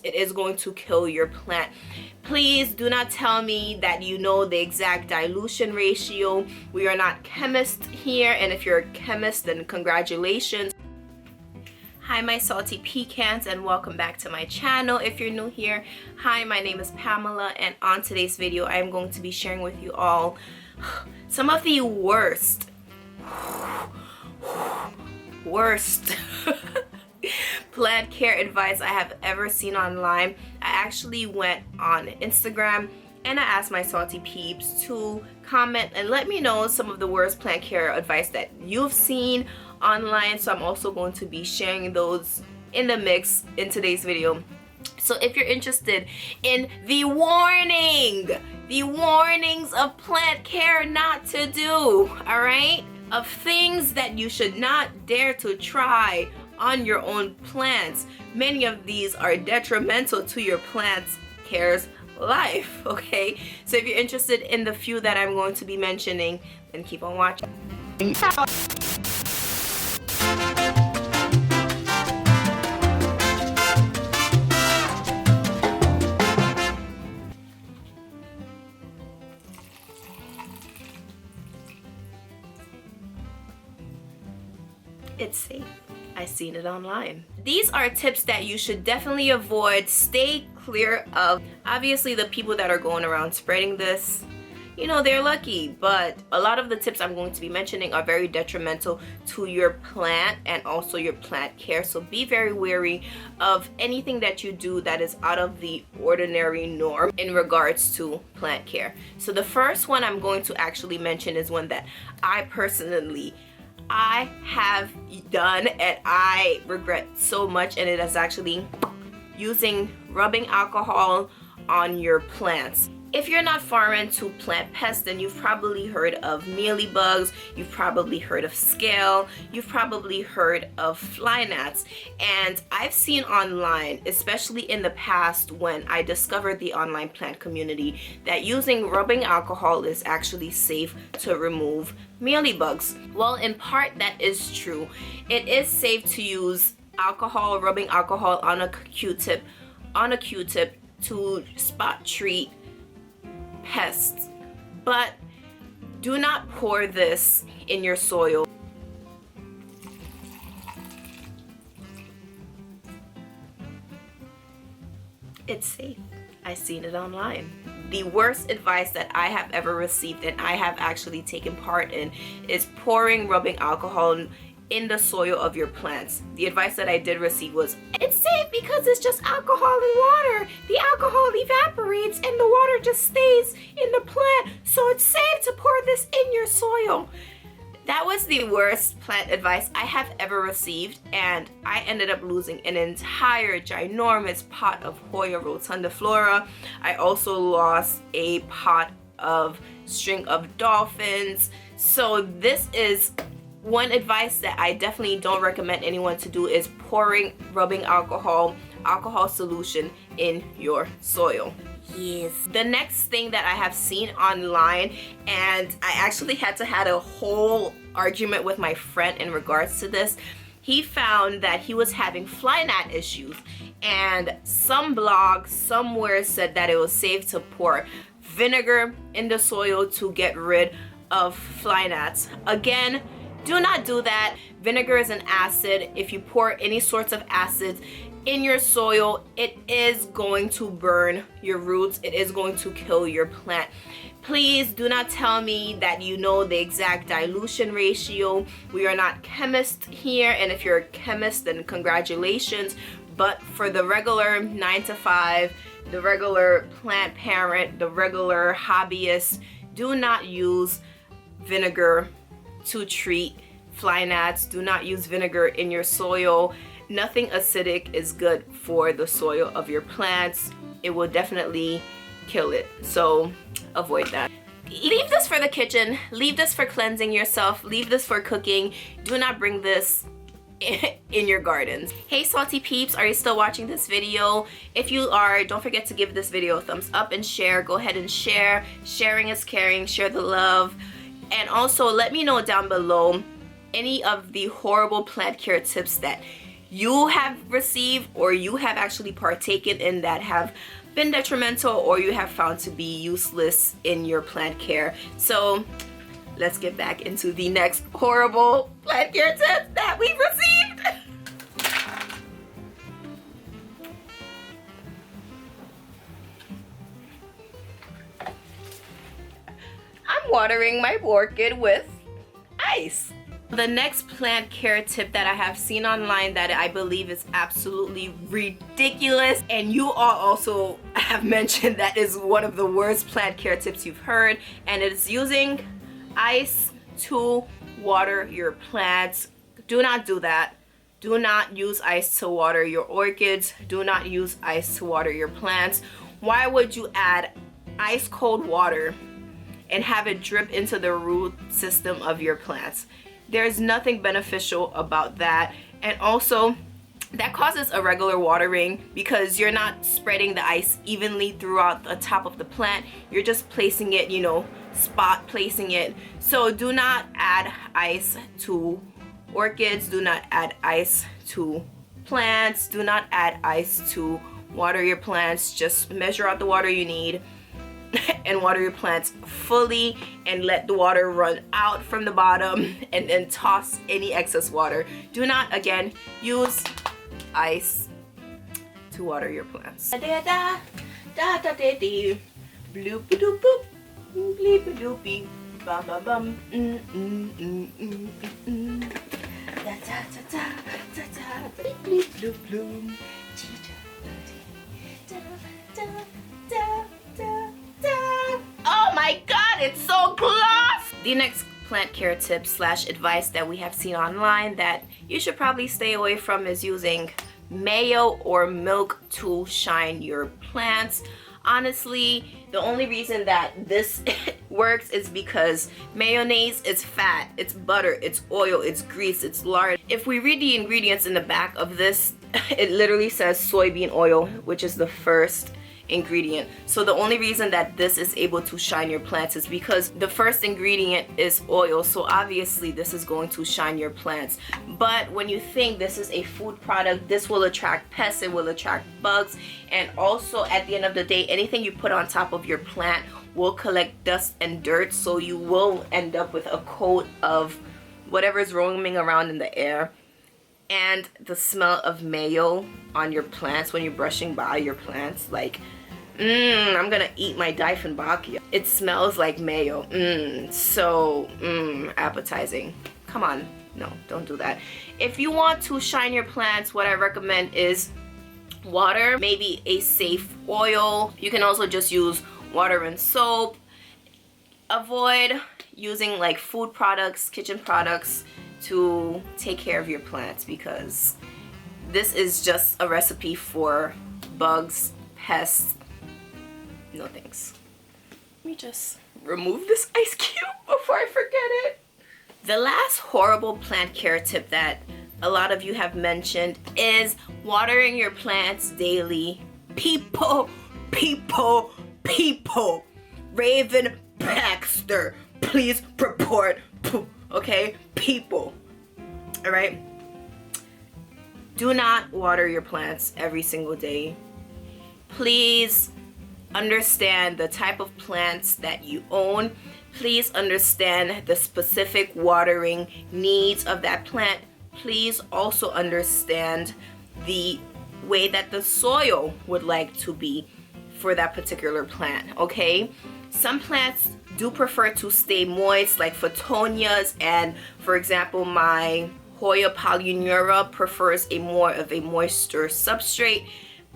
It is going to kill your plant. Please do not tell me that you know the exact dilution ratio. We are not chemists here, and if you're a chemist, then congratulations. Hi my salty pecans, and welcome back to my channel. If you're new here, hi, my name is Pamela, and on today's video I am going to be sharing with you all some of the worst plant care advice I have ever seen online. I actually went on Instagram and I asked my salty peeps to comment and let me know some of the worst plant care advice that you've seen online. So I'm also going to be sharing those in the mix in today's video. So if you're interested in the warnings of plant care not to do, all right, of things that you should not dare to try on your own plants. Many of these are detrimental to your plant's care's life, okay? So if you're interested in the few that I'm going to be mentioning, then keep on watching. It's safe. I seen it online. These are tips that you should definitely avoid. Stay clear of. Obviously, the people that are going around spreading this, you know, they're lucky, but a lot of the tips I'm going to be mentioning are very detrimental to your plant and also your plant care. So be very wary of anything that you do that is out of the ordinary norm in regards to plant care. So the first one I'm going to actually mention is one that I have done and I regret so much, and it is actually using rubbing alcohol on your plants. If you're not foreign to plant pests, then you've probably heard of mealybugs, you've probably heard of scale, you've probably heard of fly gnats. And I've seen online, especially in the past when I discovered the online plant community, that using rubbing alcohol is actually safe to remove mealybugs. Well, in part that is true. It is safe to use alcohol, rubbing alcohol on a Q-tip to spot treat pests, but do not pour this in your soil. It's safe. I seen it online. The worst advice that I have ever received and I have actually taken part in is pouring rubbing alcohol in the soil of your plants. The advice that I did receive was, it's safe because it's just alcohol and water. The alcohol evaporates and the water just stays in the plant, so it's safe to pour this in your soil. That was the worst plant advice I have ever received, and I ended up losing an entire ginormous pot of Hoya rotundiflora. I also lost a pot of string of dolphins. So this is one advice that I definitely don't recommend anyone to do, is pouring rubbing alcohol solution in your soil. Yes. The next thing that I have seen online, and I actually had to have a whole argument with my friend in regards to this. He found that he was having fly gnat issues, and some blog somewhere said that it was safe to pour vinegar in the soil to get rid of fly gnats. Again, do not do that. Vinegar is an acid. If you pour any sorts of acids in your soil, it is going to burn your roots. It is going to kill your plant. Please do not tell me that you know the exact dilution ratio. We are not chemists here, and if you're a chemist, then congratulations. But for the regular 9-to-5, the regular plant parent, the regular hobbyist, do not use vinegar to treat fly gnats. Do not use vinegar in your soil. Nothing acidic is good for the soil of your plants. It will definitely kill it, so avoid that. Leave this for the kitchen, leave this for cleansing yourself, leave this for cooking. Do not bring this in your gardens. Hey salty peeps, are you still watching this video? If you are, don't forget to give this video a thumbs up and share. Go ahead and share. Sharing is caring. Share the love. And also let me know down below any of the horrible plant care tips that you have received or you have actually partaken in that have been detrimental or you have found to be useless in your plant care. So let's get back into the next horrible plant care tips that we've received. I'm watering my orchid with ice. The next plant care tip that I have seen online that I believe is absolutely ridiculous, and you all also have mentioned that is one of the worst plant care tips you've heard, and it is using ice to water your plants. Do not do that. Do not use ice to water your orchids. Do not use ice to water your plants. Why would you add ice cold water and have it drip into the root system of your plants? There's nothing beneficial about that, and also that causes irregular watering because you're not spreading the ice evenly throughout the top of the plant. You're just placing it, you know, spot placing it. So do not add ice to orchids, do not add ice to plants, do not add ice to water your plants. Just measure out the water you need and water your plants fully, and let the water run out from the bottom, and then toss any excess water. Do not, again, use ice to water your plants. Oh my god, it's so close! The next plant care tip slash advice that we have seen online that you should probably stay away from is using mayo or milk to shine your plants. Honestly, the only reason that this works is because mayonnaise is fat, it's butter, it's oil, it's grease, it's lard. If we read the ingredients in the back of this, it literally says soybean oil, which is the first ingredient. So the only reason that this is able to shine your plants is because the first ingredient is oil, so obviously this is going to shine your plants. But when you think this is a food product, this will attract pests, it will attract bugs, and also at the end of the day, anything you put on top of your plant will collect dust and dirt, so you will end up with a coat of whatever is roaming around in the air. And the smell of mayo on your plants when you're brushing by your plants, like, I'm gonna eat my Diefenbachia. It smells like mayo. So appetizing. Come on, no, don't do that. If you want to shine your plants, what I recommend is water, maybe a safe oil. You can also just use water and soap. Avoid using like food products, kitchen products to take care of your plants, because this is just a recipe for bugs, pests. No thanks. Let me just remove this ice cube before I forget it. The last horrible plant care tip that a lot of you have mentioned is watering your plants daily. People. Raven Baxter, please report. Okay, people. All right, do not water your plants every single day. Please understand the type of plants that you own. Please understand the specific watering needs of that plant. Please also understand the way that the soil would like to be for that particular plant, okay? Some plants do prefer to stay moist, like Phontonias, and for example, my Hoya polyneura prefers a more of a moisture substrate,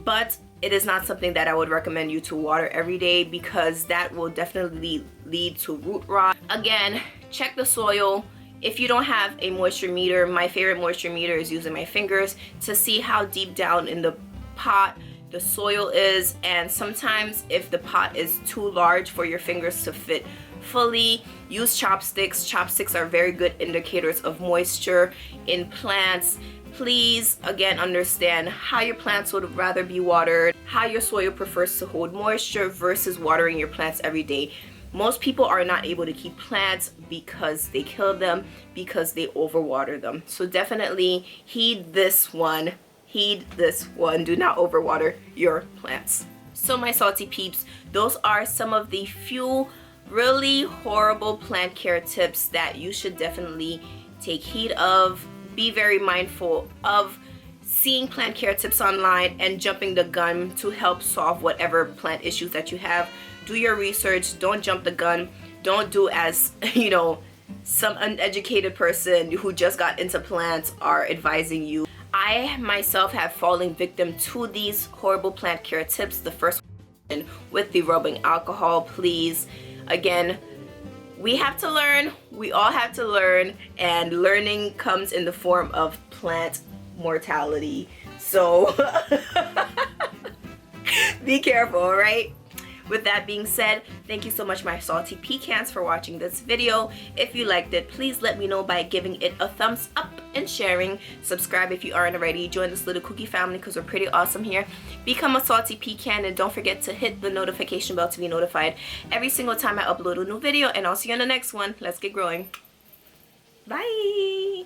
but it is not something that I would recommend you to water every day, because that will definitely lead to root rot. Again, check the soil. If you don't have a moisture meter, my favorite moisture meter is using my fingers to see how deep down in the pot the soil is, and sometimes if the pot is too large for your fingers to fit fully, use chopsticks. Chopsticks are very good indicators of moisture in plants. Please, again, understand how your plants would rather be watered, how your soil prefers to hold moisture versus watering your plants every day. Most people are not able to keep plants because they kill them, because they overwater them. So definitely heed this one. Heed this one. Do not overwater your plants. So my salty peeps, those are some of the few really horrible plant care tips that you should definitely take heed of. Be very mindful of seeing plant care tips online and jumping the gun to help solve whatever plant issues that you have. Do your research. Don't jump the gun. Don't do as, you know, some uneducated person who just got into plants are advising you. I myself have fallen victim to these horrible plant care tips. The first one with the rubbing alcohol, please. Again, we have to learn. We all have to learn, and learning comes in the form of plant mortality. So be careful, right? With that being said, thank you so much, my salty pecans, for watching this video. If you liked it, please let me know by giving it a thumbs up and sharing. Subscribe if you aren't already. Join this little cookie family because we're pretty awesome here. Become a salty pecan, and don't forget to hit the notification bell to be notified every single time I upload a new video. And I'll see you on the next one. Let's get growing. Bye.